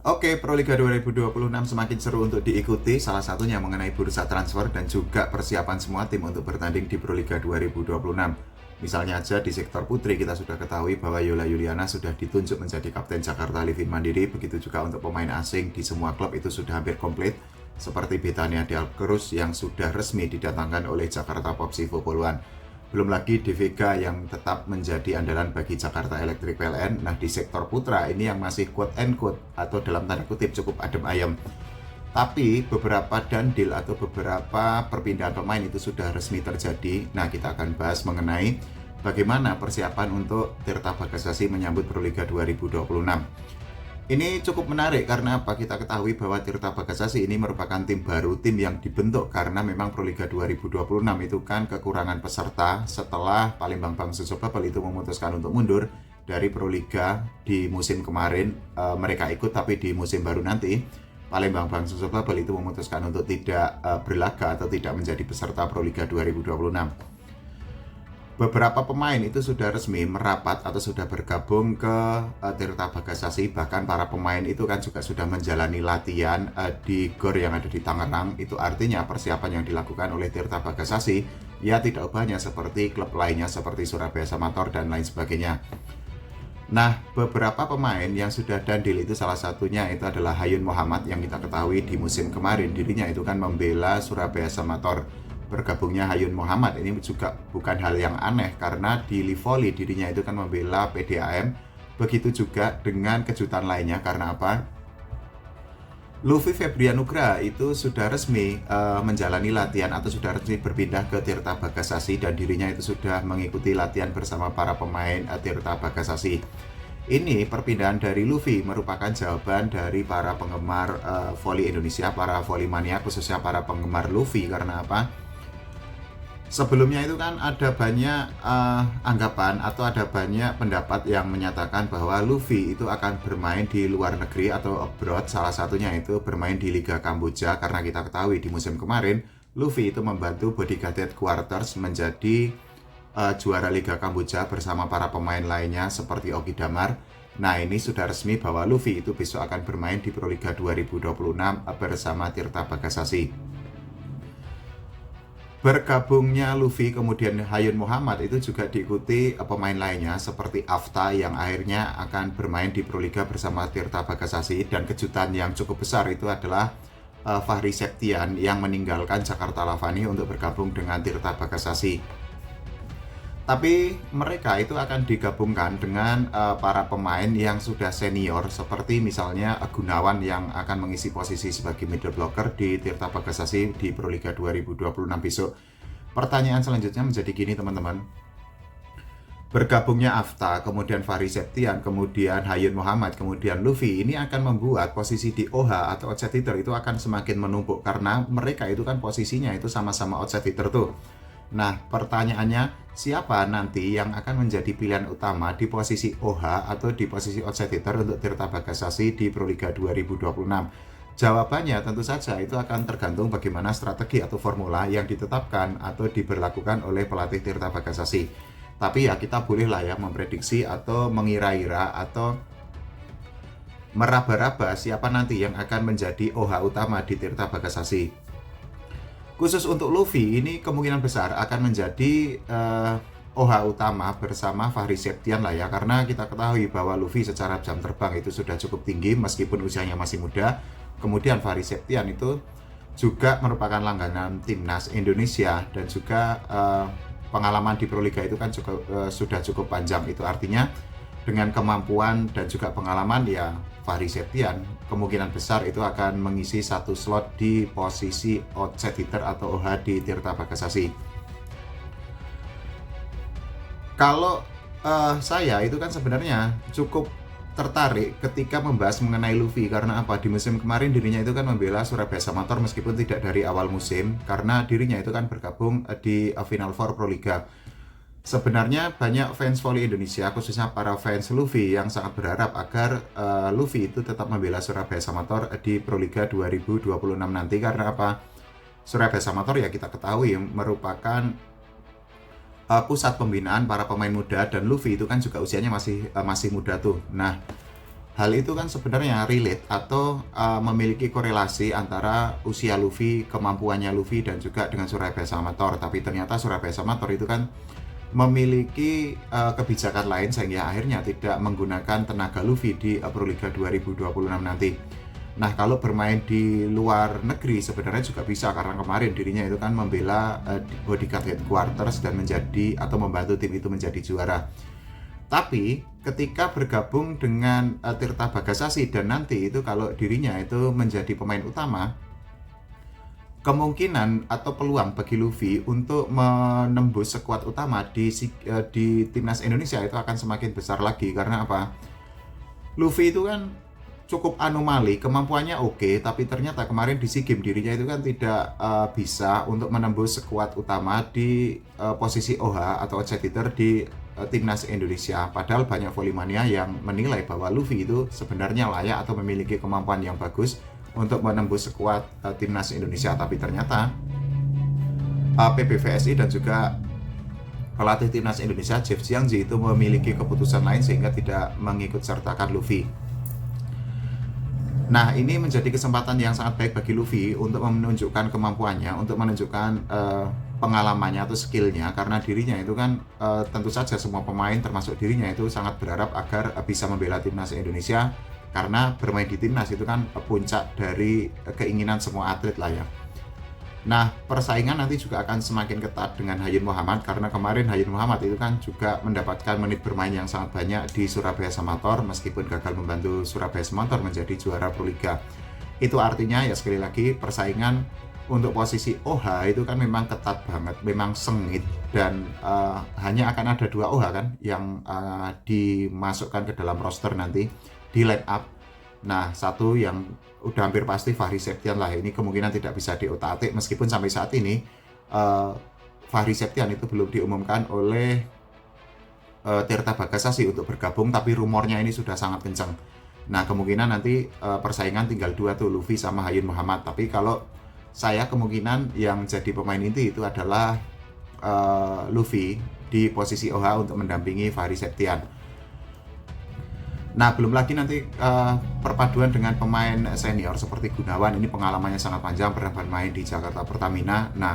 Oke, Proliga 2026 semakin seru untuk diikuti, salah satunya mengenai bursa transfer dan juga persiapan semua tim untuk bertanding di Proliga 2026. Misalnya aja di sektor putri kita sudah ketahui bahwa Yola Yuliana sudah ditunjuk menjadi Kapten Jakarta Livin Mandiri, begitu juga untuk pemain asing di semua klub itu sudah hampir komplit, seperti Bethania Delcruz yang sudah resmi didatangkan oleh Jakarta Popsi Poluan. Belum lagi DVK yang tetap menjadi andalan bagi Jakarta Electric PLN. Nah, di sektor putra ini yang masih quote and quote atau dalam tanda kutip cukup adem ayem. Tapi beberapa dandil atau beberapa perpindahan pemain itu sudah resmi terjadi. Nah, kita akan bahas mengenai bagaimana persiapan untuk Tirta Bagasasi menyambut Proliga 2026. Ini cukup menarik karena apa? Kita ketahui bahwa Tirta Bagasasi ini merupakan tim baru, tim yang dibentuk karena memang Proliga 2026 itu kan kekurangan peserta setelah Palembang Bang Susubabel itu memutuskan untuk mundur dari Proliga di musim kemarin. Mereka ikut, tapi di musim baru nanti Palembang Bang Susubabel itu memutuskan untuk tidak berlaga atau tidak menjadi peserta Proliga 2026. Beberapa pemain itu sudah resmi merapat atau sudah bergabung ke Tirta Bagasasi. Bahkan para pemain itu kan juga sudah menjalani latihan di GOR yang ada di Tangerang. Itu artinya persiapan yang dilakukan oleh Tirta Bagasasi ya tidak ubahnya seperti klub lainnya seperti Surabaya Samator dan lain sebagainya. Nah, beberapa pemain yang sudah dandil itu salah satunya itu adalah Hayun Muhammad yang kita ketahui di musim kemarin dirinya itu kan membela Surabaya Samator. Bergabungnya Hayun Muhammad ini juga bukan hal yang aneh karena di Livoli dirinya itu kan membela PDAM. Begitu juga dengan kejutan lainnya karena apa? Luffy Febrianugra itu sudah resmi menjalani latihan atau sudah resmi berpindah ke Tirta Bagasasi dan dirinya itu sudah mengikuti latihan bersama para pemain Tirta Bagasasi. Ini perpindahan dari Luffy merupakan jawaban dari para penggemar voli Indonesia, para voli mania, khususnya para penggemar Luffy. Karena apa? Sebelumnya itu kan ada banyak anggapan atau ada banyak pendapat yang menyatakan bahwa Luffy itu akan bermain di luar negeri atau abroad. Salah satunya itu bermain di Liga Kamboja karena kita ketahui di musim kemarin Luffy itu membantu Body Cadet Quarters menjadi juara Liga Kamboja bersama para pemain lainnya seperti Oki Damar. Nah, ini sudah resmi bahwa Luffy itu besok akan bermain di Proliga 2026 bersama Tirta Bagasasi. Bergabungnya Luffy kemudian Hayun Muhammad itu juga diikuti pemain lainnya seperti Afta yang akhirnya akan bermain di Proliga bersama Tirta Bagasasi, dan kejutan yang cukup besar itu adalah Fahri Septian yang meninggalkan Jakarta Lavani untuk bergabung dengan Tirta Bagasasi. Tapi mereka itu akan digabungkan dengan para pemain yang sudah senior seperti misalnya Gunawan yang akan mengisi posisi sebagai middle blocker di Tirta Bagasasi di Proliga 2026 besok. Pertanyaan selanjutnya menjadi gini teman-teman. Bergabungnya Afta, kemudian Fahri Septian, kemudian Hayun Muhammad, kemudian Luffy, ini akan membuat posisi di OH atau outside hitter itu akan semakin menumpuk karena mereka itu kan posisinya itu sama-sama outside hitter tuh. Nah, pertanyaannya, siapa nanti yang akan menjadi pilihan utama di posisi OH atau di posisi outside hitter untuk Tirta Bagasasi di Proliga 2026? Jawabannya tentu saja itu akan tergantung bagaimana strategi atau formula yang ditetapkan atau diberlakukan oleh pelatih Tirta Bagasasi. Tapi ya kita bolehlah ya memprediksi atau mengira-ira atau meraba-raba siapa nanti yang akan menjadi OH utama di Tirta Bagasasi. Khusus untuk Luffy, ini kemungkinan besar akan menjadi OH utama bersama Fahri Septian lah ya. Karena kita ketahui bahwa Luffy secara jam terbang itu sudah cukup tinggi meskipun usianya masih muda. Kemudian Fahri Septian itu juga merupakan langganan timnas Indonesia dan juga pengalaman di Proliga itu kan sudah cukup panjang. Itu artinya dengan kemampuan dan juga pengalaman ya Fahri Septian kemungkinan besar itu akan mengisi satu slot di posisi outside hitter atau OH di Tirta Bagasasi. Kalau saya itu kan sebenarnya cukup tertarik ketika membahas mengenai Luffy karena apa? Di musim kemarin dirinya itu kan membela Surabaya Samator meskipun tidak dari awal musim karena dirinya itu kan bergabung di Final Four Proliga. Sebenarnya banyak fans voli Indonesia, khususnya para fans Luffy yang sangat berharap agar Luffy itu tetap membela Surabaya Samator di Proliga 2026 nanti. Karena apa? Surabaya Samator ya kita ketahui merupakan pusat pembinaan para pemain muda dan Luffy itu kan juga usianya masih muda tuh. Nah, hal itu kan sebenarnya relate atau memiliki korelasi antara usia Luffy, kemampuannya Luffy dan juga dengan Surabaya Samator. Tapi ternyata Surabaya Samator itu kan memiliki kebijakan lain sehingga akhirnya tidak menggunakan tenaga Luffy di Pro Liga 2026 nanti. Nah, kalau bermain di luar negeri sebenarnya juga bisa, karena kemarin dirinya itu kan membela Bodyguard Headquarters dan menjadi atau membantu tim itu menjadi juara. Tapi ketika bergabung dengan Tirta Bagasasi dan nanti itu kalau dirinya itu menjadi pemain utama, kemungkinan atau peluang bagi Luffy untuk menembus skuad utama di timnas Indonesia itu akan semakin besar lagi. Karena apa? Luffy itu kan cukup anomali, kemampuannya oke, tapi ternyata kemarin di SEA Games dirinya itu kan tidak bisa untuk menembus skuad utama di posisi OH atau outside hitter di timnas Indonesia. Padahal banyak volley-mania yang menilai bahwa Luffy itu sebenarnya layak atau memiliki kemampuan yang bagus untuk menembus skuad timnas Indonesia. Tapi ternyata PBVSI dan juga pelatih timnas Indonesia Jeff Jiangji itu memiliki keputusan lain sehingga tidak mengikut sertakan Luffy. Nah, ini menjadi kesempatan yang sangat baik bagi Luffy untuk menunjukkan kemampuannya, untuk menunjukkan pengalamannya atau skillnya, karena dirinya itu kan tentu saja semua pemain termasuk dirinya itu sangat berharap agar bisa membela timnas Indonesia, karena bermain di timnas itu kan puncak dari keinginan semua atlet lah ya. Nah, persaingan nanti juga akan semakin ketat dengan Hayun Muhammad, karena kemarin Hayun Muhammad itu kan juga mendapatkan menit bermain yang sangat banyak di Surabaya Samator meskipun gagal membantu Surabaya Samator menjadi juara Pro Liga. Itu artinya ya sekali lagi persaingan untuk posisi OH itu kan memang ketat banget, memang sengit, dan hanya akan ada 2 OH kan yang dimasukkan ke dalam roster nanti di line up. Nah, satu yang udah hampir pasti Fahri Septian lah, ini kemungkinan tidak bisa diotak-atik meskipun sampai saat ini Fahri Septian itu belum diumumkan oleh Tirta Bagasasi untuk bergabung, tapi rumornya ini sudah sangat kencang. Nah, kemungkinan nanti persaingan tinggal 2 tuh, Luffy sama Hayun Muhammad. Tapi kalau saya kemungkinan yang jadi pemain inti itu adalah Luffy di posisi OH untuk mendampingi Fahri Septian. Nah, belum lagi nanti perpaduan dengan pemain senior seperti Gunawan, ini pengalamannya sangat panjang, pernah bermain di Jakarta Pertamina. Nah,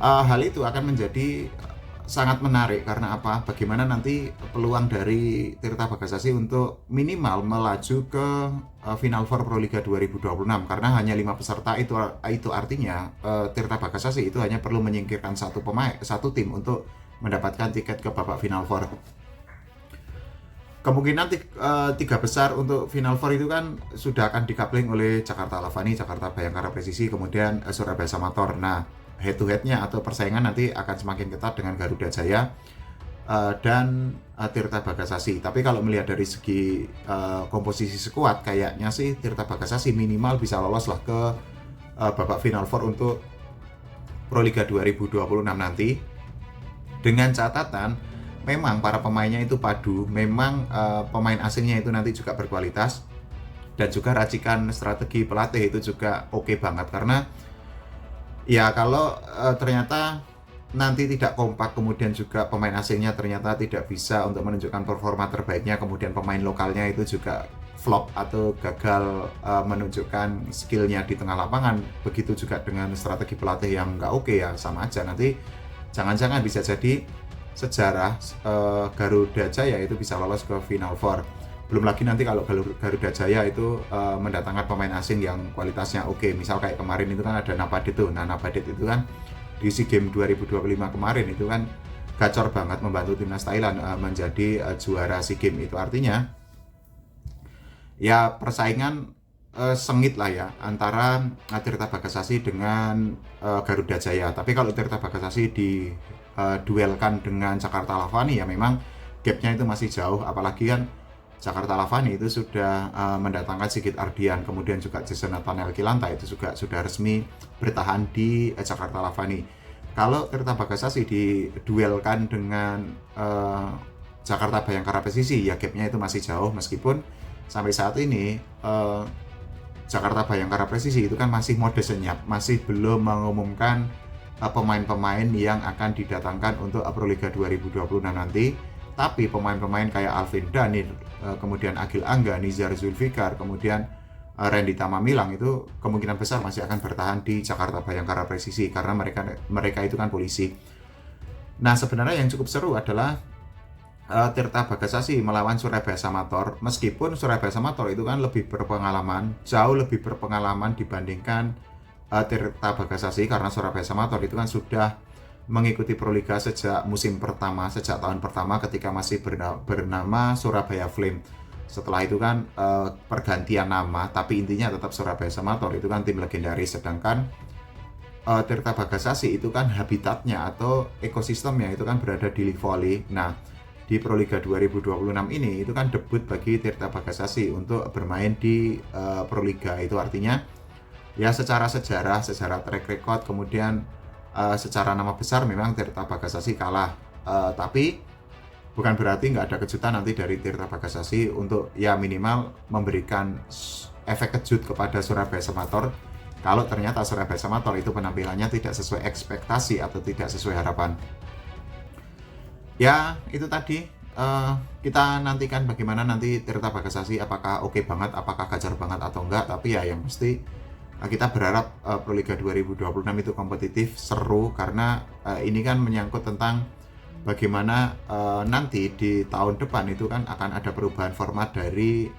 hal itu akan menjadi sangat menarik karena apa? Bagaimana nanti peluang dari Tirta Bagasasi untuk minimal melaju ke Final Four Pro Liga 2026, karena hanya 5 peserta itu artinya Tirta Bagasasi itu hanya perlu menyingkirkan satu tim untuk mendapatkan tiket ke babak Final Four. Kemungkinan 3 besar untuk Final Four itu kan sudah akan dikapling oleh Jakarta Lavani, Jakarta Bayangkara Presisi, kemudian Surabaya Samator. Nah, head to headnya atau persaingan nanti akan semakin ketat dengan Garuda Jaya dan Tirta Bagasasi. Tapi kalau melihat dari segi komposisi skuad, kayaknya sih Tirta Bagasasi minimal bisa lolos lah ke babak Final Four untuk Pro Liga 2026 nanti, dengan catatan memang para pemainnya itu padu, memang pemain asingnya itu nanti juga berkualitas, dan juga racikan strategi pelatih itu juga oke banget. Karena ya kalau ternyata nanti tidak kompak, kemudian juga pemain asingnya ternyata tidak bisa untuk menunjukkan performa terbaiknya, kemudian pemain lokalnya itu juga flop atau gagal menunjukkan skillnya di tengah lapangan, begitu juga dengan strategi pelatih yang nggak oke, ya sama aja nanti jangan-jangan bisa jadi sejarah Garuda Jaya itu bisa lolos ke Final Four. Belum lagi nanti kalau Garuda Jaya itu mendatangkan pemain asing yang kualitasnya oke. Misal kayak kemarin itu kan ada Napadet tuh. Nah, Napadet itu kan di SEA Games 2025 kemarin itu kan gacor banget membantu timnas Thailand menjadi juara SEA Games. Itu artinya ya persaingan sengit lah ya antara Tirta Bagasasi dengan Garuda Jaya. Tapi kalau Tirta Bagasasi duelkan dengan Jakarta Lavani, ya memang gapnya itu masih jauh, apalagi kan Jakarta Lavani itu sudah mendatangkan Sigit Ardian, kemudian juga Jason Nathaniel Kilanta itu juga sudah resmi bertahan di Jakarta Lavani. Kalau Tirta Bagasasi diduelkan dengan Jakarta Bayangkara Presisi, ya gapnya itu masih jauh, meskipun sampai saat ini Jakarta Bayangkara Presisi itu kan masih mode senyap, masih belum mengumumkan pemain-pemain yang akan didatangkan untuk Pro Liga 2026 nanti. Tapi pemain-pemain kayak Alvin Danir, kemudian Agil Angga, Nizar Zulfikar, kemudian Randy Tamamilang itu kemungkinan besar masih akan bertahan di Jakarta Bayangkara Presisi karena mereka itu kan polisi. Nah, sebenarnya yang cukup seru adalah Tirta Bagasasi melawan Surabaya Samator. Meskipun Surabaya Samator itu kan lebih berpengalaman, jauh lebih berpengalaman dibandingkan Tirta Bagasasi, karena Surabaya Samator itu kan sudah mengikuti Proliga sejak musim pertama, sejak tahun pertama ketika masih bernama Surabaya Flame. Setelah itu kan pergantian nama, tapi intinya tetap Surabaya Samator, itu kan tim legendaris. Sedangkan Tirta Bagasasi itu kan habitatnya atau ekosistemnya itu kan berada di League Volley. Nah, di Proliga 2026 ini itu kan debut bagi Tirta Bagasasi untuk bermain di Proliga. Itu artinya ya secara sejarah track record, kemudian secara nama besar memang Tirta Bagasasi kalah, tapi bukan berarti nggak ada kejutan nanti dari Tirta Bagasasi untuk ya minimal memberikan efek kejut kepada Surabaya Samator kalau ternyata Surabaya Samator itu penampilannya tidak sesuai ekspektasi atau tidak sesuai harapan. Ya itu tadi, kita nantikan bagaimana nanti Tirta Bagasasi, apakah oke banget, apakah gajar banget atau enggak. Tapi ya yang pasti kita berharap Proliga 2026 itu kompetitif, seru, karena ini kan menyangkut tentang bagaimana nanti di tahun depan itu kan akan ada perubahan format dari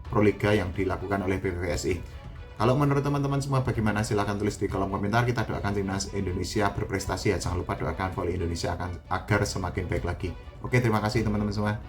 Proliga yang dilakukan oleh PPVSI. Kalau menurut teman-teman semua bagaimana, silahkan tulis di kolom komentar. Kita doakan timnas Indonesia berprestasi ya, jangan lupa doakan volley Indonesia agar semakin baik lagi. Oke, terima kasih teman-teman semua.